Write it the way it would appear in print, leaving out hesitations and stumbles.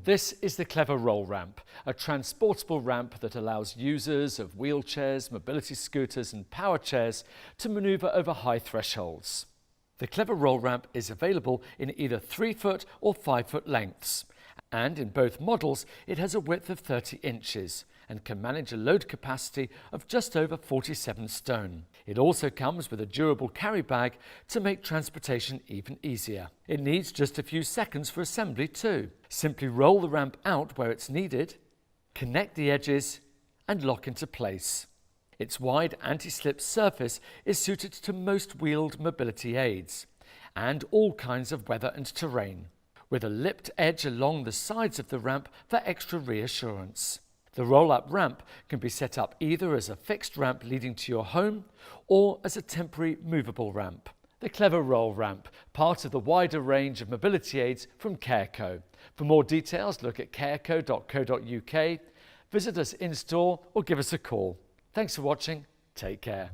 This is the Clever Roll Ramp, a transportable ramp that allows users of wheelchairs, mobility scooters and power chairs to manoeuvre over high thresholds. The Clever Roll Ramp is available in either 3-foot or 5-foot lengths, and in both models it has a width of 30 inches and can manage a load capacity of just over 47 stone. It also comes with a durable carry bag to make transportation even easier. It needs just a few seconds for assembly too. Simply roll the ramp out where it's needed, connect the edges and lock into place. Its wide anti-slip surface is suited to most wheeled mobility aids and all kinds of weather and terrain, with a lipped edge along the sides of the ramp for extra reassurance. The roll-up ramp can be set up either as a fixed ramp leading to your home or as a temporary movable ramp. The Clever Roll Ramp, part of the wider range of mobility aids from Careco. For more details, look at careco.co.uk, visit us in store or give us a call. Thanks for watching. Take care.